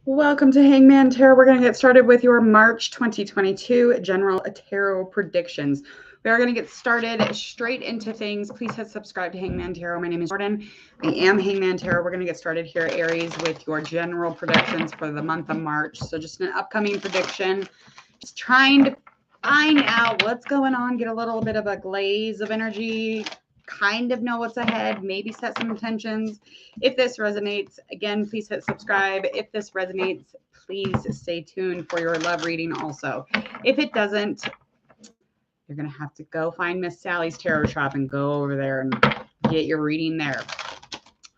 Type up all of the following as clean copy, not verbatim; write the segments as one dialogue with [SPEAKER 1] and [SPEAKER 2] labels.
[SPEAKER 1] Welcome to Hangman Tarot. We're going to get started with your March 2022 general tarot predictions. We are going to get started straight into things. Please hit subscribe to Hangman Tarot. My name is Jordan. I am Hangman Tarot. We're going to get started here, Aries, with your general predictions for the month of March. So just an upcoming prediction. Just trying to find out what's going on, get a little bit of a glaze of energy, kind of know what's ahead, maybe set some intentions. If this resonates, again, please hit subscribe. If this resonates, please stay tuned for your love reading also. If it doesn't, you're going to have to go find Miss Sally's tarot shop and go over there and get your reading there.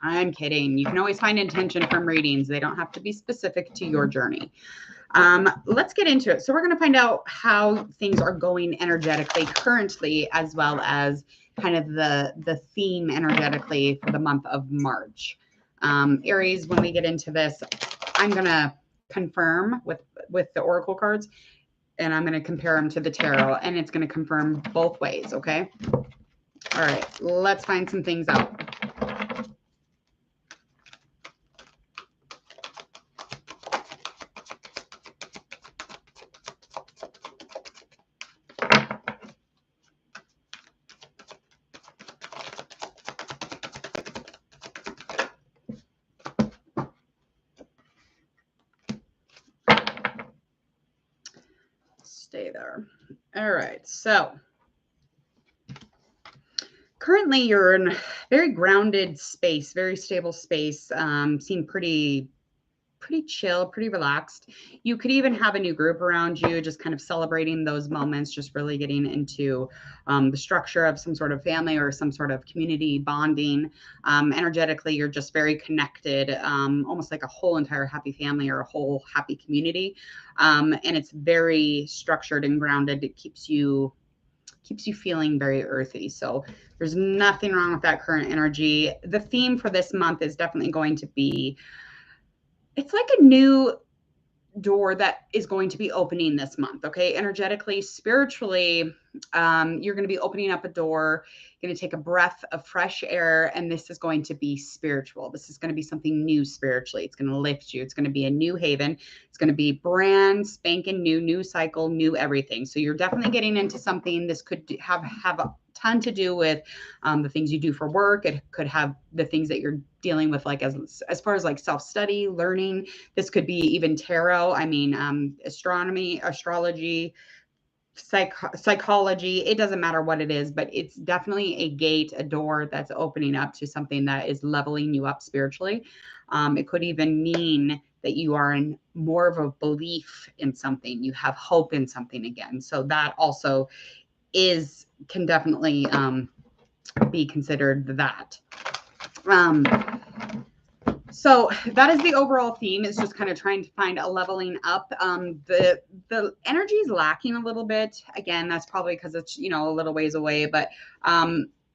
[SPEAKER 1] I'm kidding. You can always find intention from readings. They don't have to be specific to your journey. Let's get into it. So we're going to find out how things are going energetically currently, as well as kind of the theme energetically for the month of March. Aries, when we get into this, I'm going to confirm with the oracle cards, and I'm going to compare them to the tarot, and it's going to confirm both ways, okay? All right, let's find some things out. Stay there. All right, so currently you're in a very grounded space, very stable space. Seem pretty chill, pretty relaxed. You could even have a new group around you, just kind of celebrating those moments, just really getting into the structure of some sort of family or some sort of community bonding. Energetically, you're just very connected, almost like a whole entire happy family or a whole happy community. And it's very structured and grounded. It keeps you feeling very earthy. So there's nothing wrong with that current energy. The theme for this month is definitely going to be, it's like a new door that is going to be opening this month. Okay. Energetically, spiritually, you're going to be opening up a door, you're going to take a breath of fresh air. And this is going to be spiritual. This is going to be something new spiritually. It's going to lift you. It's going to be a new haven. It's going to be brand spanking new cycle, new everything. So you're definitely getting into something. This could have a ton to do with the things you do for work. It could have the things that you're dealing with, like as far as like self-study, learning. This could be even tarot. I mean, astronomy, astrology, psychology. It doesn't matter what it is, but it's definitely a gate, a door that's opening up to something that is leveling you up spiritually. It could even mean that you are in more of a belief in something. You have hope in something again. So that also can definitely be considered that. So that is the overall theme, is just kind of trying to find a leveling up. The energy is lacking a little bit. Again, that's probably because it's, a little ways away, but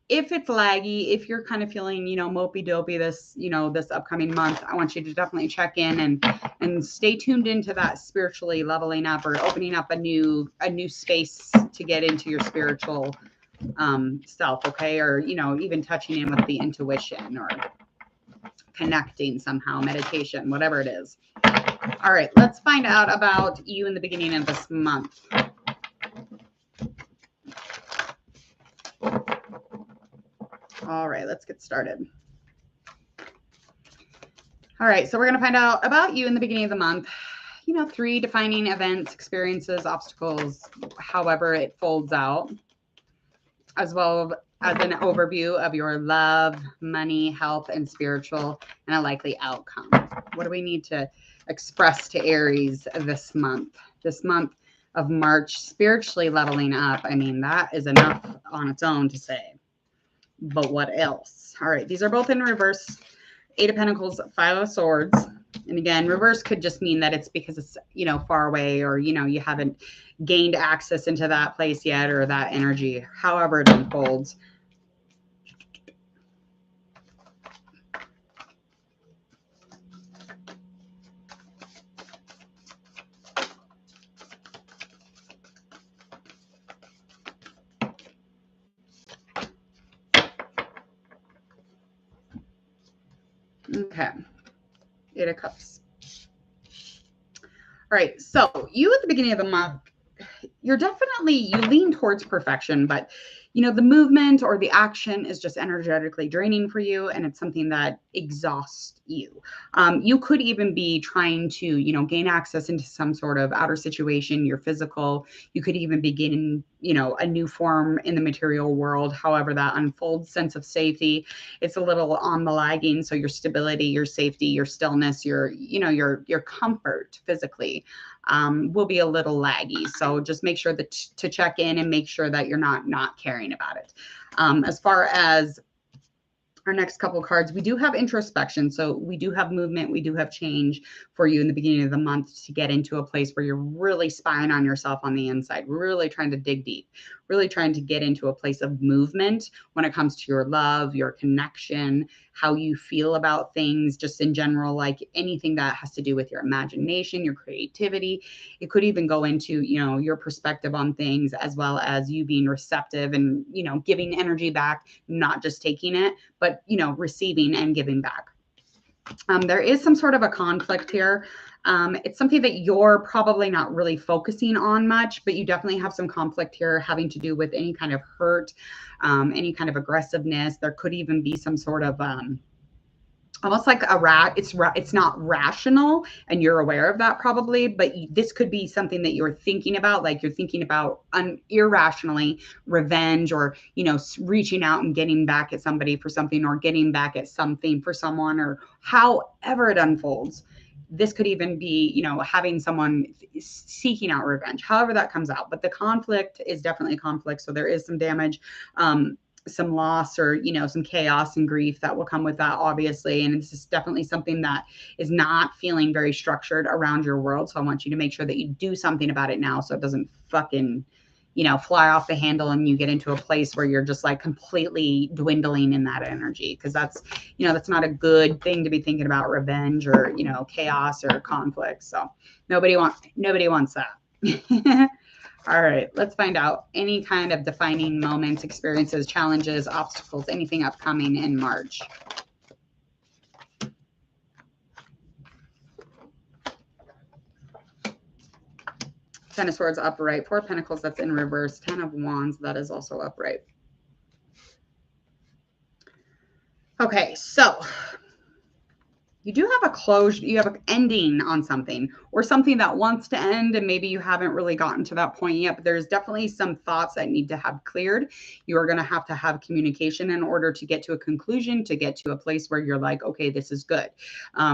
[SPEAKER 1] if it's laggy, if you're kind of feeling, mopey dopey this upcoming month, I want you to definitely check in and stay tuned into that spiritually leveling up or opening up a new space to get into your spiritual self. Okay. Or, even touching in with the intuition or connecting somehow, meditation, whatever it is. All right, let's find out about you in the beginning of this month. All right, let's get started. All right, so we're going to find out about you in the beginning of the month. 3 defining events, experiences, obstacles, however it folds out, as well as an overview of your love, money, health, and spiritual, and a likely outcome. What do we need to express to Aries this month? This month of March, spiritually leveling up. I mean, that is enough on its own to say. But what else? All right, these are both in reverse. 8 of Pentacles, 5 of Swords. And again, reverse could just mean that it's because it's, far away, or, you haven't gained access into that place yet, or that energy, however it unfolds. Okay. 8 of Cups. All right. So you at the beginning of the month, you lean towards perfection, but the movement or the action is just energetically draining for you, and it's something that exhausts you. You could even be trying to gain access into some sort of outer situation, your physical. You could even be gaining a new form in the material world, however that unfolds. Sense of safety, it's a little on the lagging, so your stability, your safety, your stillness, your comfort physically will be a little laggy. So just make sure that to check in and make sure that you're not caring about it. As far as our next couple cards, we do have introspection. So we do have movement. We do have change for you in the beginning of the month to get into a place where you're really spying on yourself on the inside, really trying to dig deep, really trying to get into a place of movement when it comes to your love, your connection, how you feel about things, just in general, like anything that has to do with your imagination, your creativity. It could even go into, your perspective on things, as well as you being receptive and, giving energy back, not just taking it, but, receiving and giving back. There is some sort of a conflict here. It's something that you're probably not really focusing on much, but you definitely have some conflict here having to do with any kind of hurt, any kind of aggressiveness. There could even be some sort of almost like it's not rational, and you're aware of that probably, but this could be something that you're thinking about, like you're thinking about irrationally, revenge, or reaching out and getting back at somebody for something, or getting back at something for someone, or however it unfolds. This could even be having someone seeking out revenge, however that comes out. But the conflict is definitely conflict, so there is some damage, some loss, or some chaos and grief that will come with that, obviously. And it's just definitely something that is not feeling very structured around your world. So I want you to make sure that you do something about it now, so it doesn't fucking fly off the handle and you get into a place where you're just like completely dwindling in that energy, because that's that's not a good thing to be thinking about, revenge or chaos or conflict. So nobody wants that. All right, let's find out any kind of defining moments, experiences, challenges, obstacles, anything upcoming in March. Ten of Swords upright, Four of Pentacles, that's in reverse, Ten of Wands, that is also upright. Okay, so you do have a closure, you have an ending on something, or something that wants to end, and maybe you haven't really gotten to that point yet, but there's definitely some thoughts that need to have cleared. You are going to have communication in order to get to a conclusion, to get to a place where you're like, okay, this is good.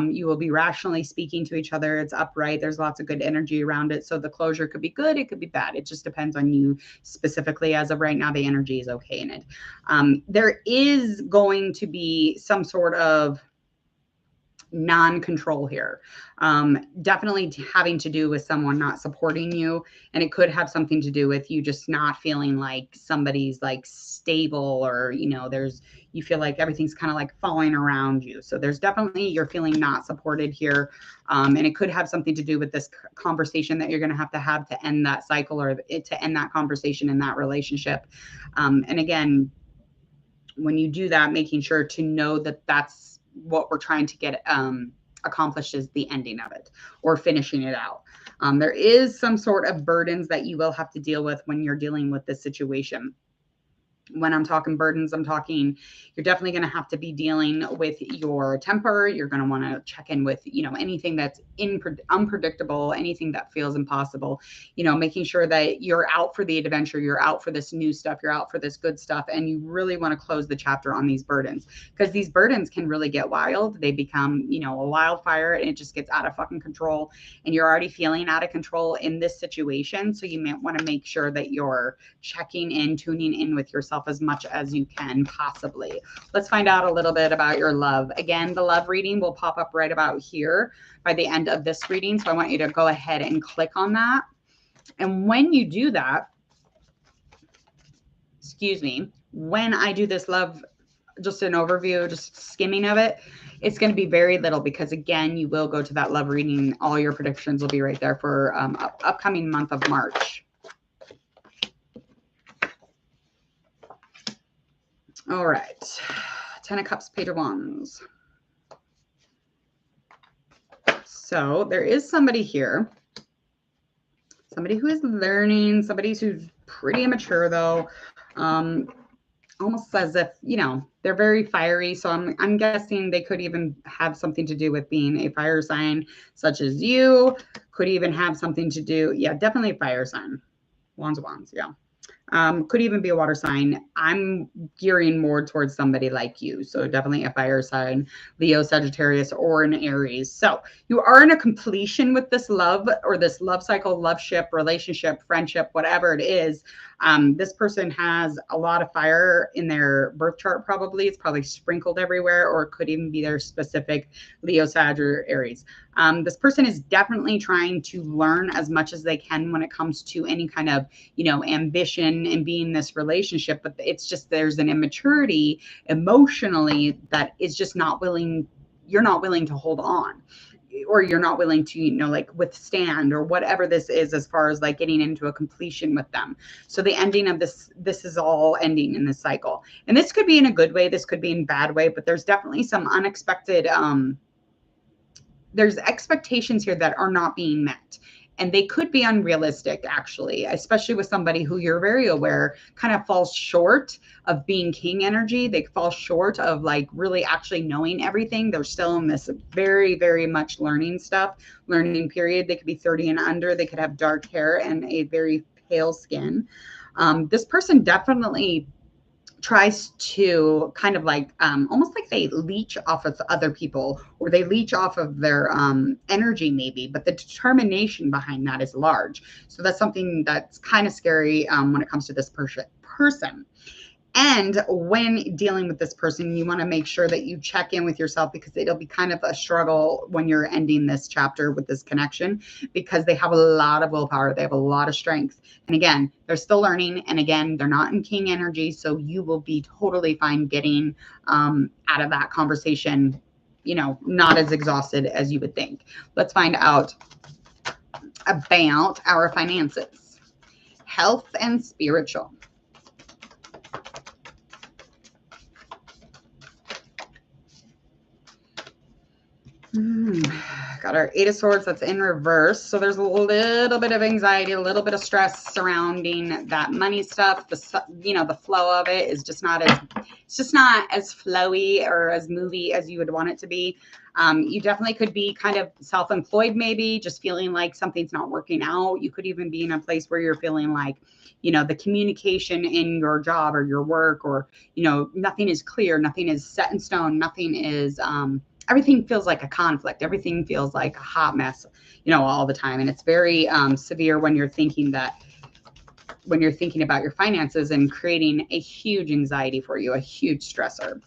[SPEAKER 1] You will be rationally speaking to each other. It's upright. There's lots of good energy around it. So the closure could be good. It could be bad. It just depends on you specifically. As of right now, the energy is okay in it. There is going to be some sort of non-control here. Definitely having to do with someone not supporting you, and it could have something to do with you just not feeling like somebody's like stable, or you feel like everything's kind of like falling around you. So there's definitely, you're feeling not supported here, and it could have something to do with this conversation that you're going to have to end that cycle, or to end that conversation in that relationship. And again, when you do that, making sure to know that that's what we're trying to get accomplished, is the ending of it or finishing it out. There is some sort of burdens that you will have to deal with when you're dealing with this situation. When I'm talking burdens, I'm talking, you're definitely going to have to be dealing with your temper. You're going to want to check in with, anything that's unpredictable, anything that feels impossible, making sure that you're out for the adventure, you're out for this new stuff, you're out for this good stuff. And you really want to close the chapter on these burdens, because these burdens can really get wild. They become, a wildfire, and it just gets out of fucking control. And you're already feeling out of control in this situation. So you may want to make sure that you're checking in, tuning in with yourself as much as you can possibly. Let's find out a little bit about your love. Again, the love reading will pop up right about here by the end of this reading. So I want you to go ahead and click on that. And when you do that, when I do this love, just an overview, just skimming of it, it's going to be very little, because again, you will go to that love reading. All your predictions will be right there for upcoming month of March. All right. Ten of Cups, Page of Wands. So there is somebody here Somebody who is learning, somebody who's pretty immature though. Almost as if, you know, they're very fiery. So I'm guessing they could even have something to do with being a fire sign, such as you. Could even have something to do, yeah, definitely a fire sign. Wands of Wands, yeah. Could even be a water sign. I'm gearing more towards somebody like you. So definitely a fire sign, Leo, Sagittarius, or an Aries. So you are in a completion with this love or this love cycle, love ship, relationship, friendship, whatever it is. This person has a lot of fire in their birth chart, probably. It's probably sprinkled everywhere, or it could even be their specific Leo, Sag, or Aries. This person is definitely trying to learn as much as they can when it comes to any kind of, you know, ambition and being in this relationship, but it's just there's an immaturity emotionally that is just not willing, you're not willing to hold on, or you're not willing to, you know, like withstand, or whatever this is as far as like getting into a completion with them. So the ending of this is all ending in this cycle, and this could be in a good way, this could be in a bad way, but there's definitely some unexpected there's expectations here that are not being met, and they could be unrealistic, actually, especially with somebody who you're very aware kind of falls short of being king energy. They fall short of like really actually knowing everything. They're still in this very, very much learning period. They could be 30 and under. They could have dark hair and a very pale skin. This person definitely tries to kind of like almost like they leech off of other people, or they leech off of their energy maybe, but the determination behind that is large. So that's something that's kind of scary when it comes to this person. And when dealing with this person, you want to make sure that you check in with yourself, because it'll be kind of a struggle when you're ending this chapter with this connection, because they have a lot of willpower. They have a lot of strength. And again, they're still learning. And again, they're not in king energy. So you will be totally fine getting out of that conversation, you know, not as exhausted as you would think. Let's find out about our finances, health, and spiritual. Got our Eight of Swords, that's in reverse. So there's a little bit of anxiety, a little bit of stress surrounding that money stuff. You know, the flow of it is just not as, it's just not as flowy or as movie as you would want it to be. You definitely could be kind of self-employed, maybe just feeling like something's not working out. You could even be in a place where you're feeling like, you know, the communication in your job or your work, or, you know, nothing is clear, nothing is set in stone, nothing is, everything feels like a conflict. Everything feels like a hot mess, you know, all the time. And it's very severe when you're thinking about your finances, and creating a huge anxiety for you, a huge stressor,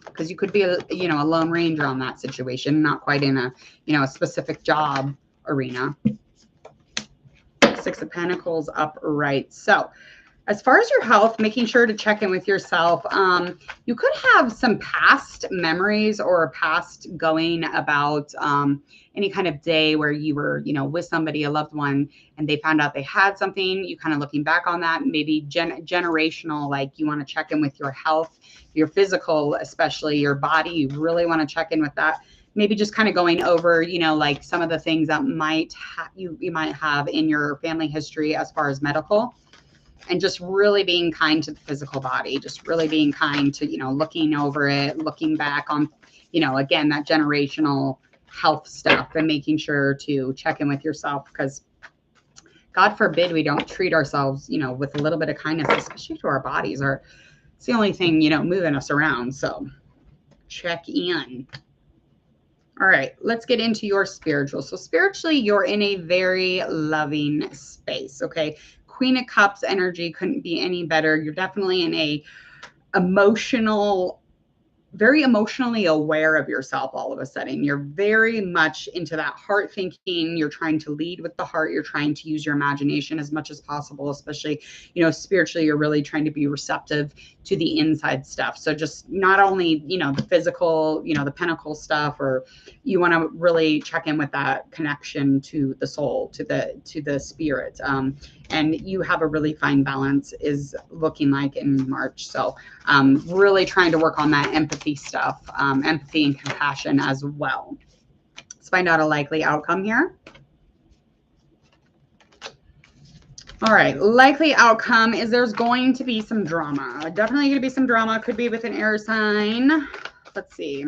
[SPEAKER 1] because you could be a lone ranger on that situation, not quite in a, you know, a specific job arena. Six of Pentacles upright. So as far as your health, making sure to check in with yourself. You could have some past memories or past going about any kind of day where you were, you know, with somebody, a loved one, and they found out they had something. You kind of looking back on that, maybe generational, like you want to check in with your health, your physical, especially your body. You really want to check in with that. Maybe just kind of going over, you know, like some of the things that you might have in your family history as far as medical. And just really being kind to the physical body, just really being kind to, you know, looking over it, looking back on, you know, again, that generational health stuff, and making sure to check in with yourself, because God forbid we don't treat ourselves, you know, with a little bit of kindness, especially to our bodies. It's the only thing, you know, moving us around. So check in. All right, let's get into your spiritual. So spiritually, you're in a very loving space, okay? Queen of Cups energy couldn't be any better. You're definitely in a very emotionally aware of yourself all of a sudden. You're very much into that heart thinking. You're trying to lead with the heart. You're trying to use your imagination as much as possible, especially, you know, spiritually, you're really trying to be receptive to the inside stuff. So just not only, you know, the physical, you know, the pentacle stuff, or you want to really check in with that connection to the soul, to the spirit. And you have a really fine balance is looking like in March. So really trying to work on that empathy stuff, empathy and compassion as well. Let's find out a likely outcome here. All right, likely outcome is there's going to be some drama. Definitely going to be some drama. Could be with an air sign. Let's see.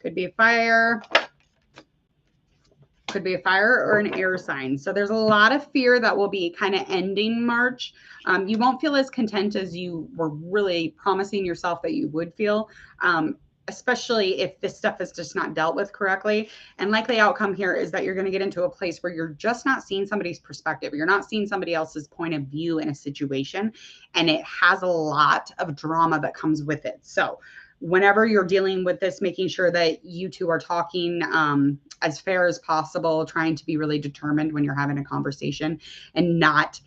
[SPEAKER 1] Could be fire. Could be a fire or an air sign. So there's a lot of fear that will be kind of ending March. You won't feel as content as you were really promising yourself that you would feel. Especially if this stuff is just not dealt with correctly. And likely outcome here is that you're going to get into a place where you're just not seeing somebody's perspective. You're not seeing somebody else's point of view in a situation. And it has a lot of drama that comes with it. So whenever you're dealing with this, making sure that you two are talking as fair as possible, trying to be really determined when you're having a conversation and not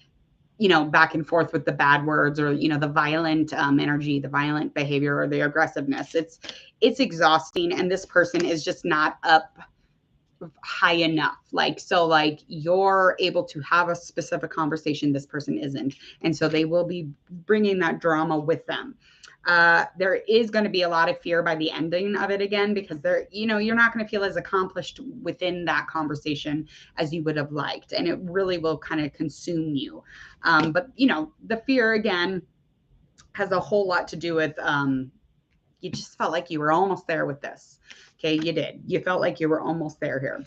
[SPEAKER 1] back and forth with the bad words or, the violent energy, the violent behavior or the aggressiveness. It's exhausting. And this person is just not up high enough. So you're able to have a specific conversation. This person isn't. And so they will be bringing that drama with them. There is going to be a lot of fear by the ending of it again, because you're not going to feel as accomplished within that conversation as you would have liked. And it really will kind of consume you. But the fear again has a whole lot to do with, you just felt like you were almost there with this. Okay. You did. You felt like you were almost there here.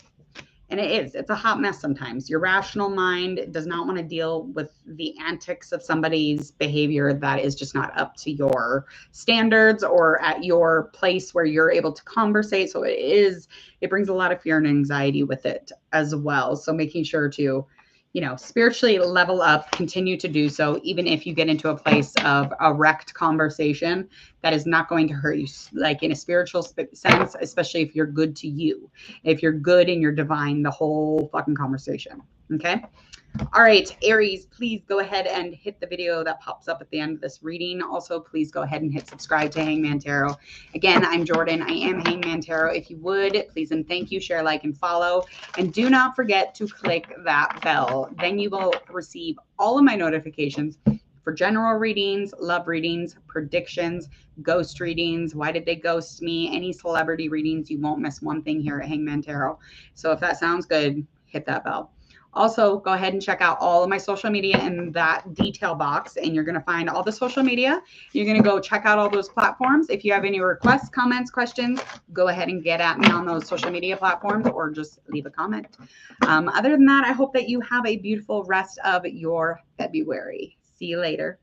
[SPEAKER 1] And it's a hot mess sometimes. Your rational mind does not want to deal with the antics of somebody's behavior that is just not up to your standards or at your place where you're able to conversate. So it brings a lot of fear and anxiety with it as well. So making sure to, spiritually level up, continue to do so, even if you get into a place of a wrecked conversation that is not going to hurt you, like in a spiritual sense, especially if you're good to you, if you're good and you're divine, the whole fucking conversation. Okay. All right, Aries, please go ahead and hit the video that pops up at the end of this reading. Also, please go ahead and hit subscribe to Hangman Tarot. Again, I'm Jordan. I am Hangman Tarot. If you would, please and thank you, share, like, and follow. And do not forget to click that bell. Then you will receive all of my notifications for general readings, love readings, predictions, ghost readings. Why did they ghost me? Any celebrity readings. You won't miss one thing here at Hangman Tarot. So if that sounds good, hit that bell. Also, go ahead and check out all of my social media in that detail box, and you're going to find all the social media. You're going to go check out all those platforms. If you have any requests, comments, questions, go ahead and get at me on those social media platforms or just leave a comment. Other than that, I hope that you have a beautiful rest of your February. See you later.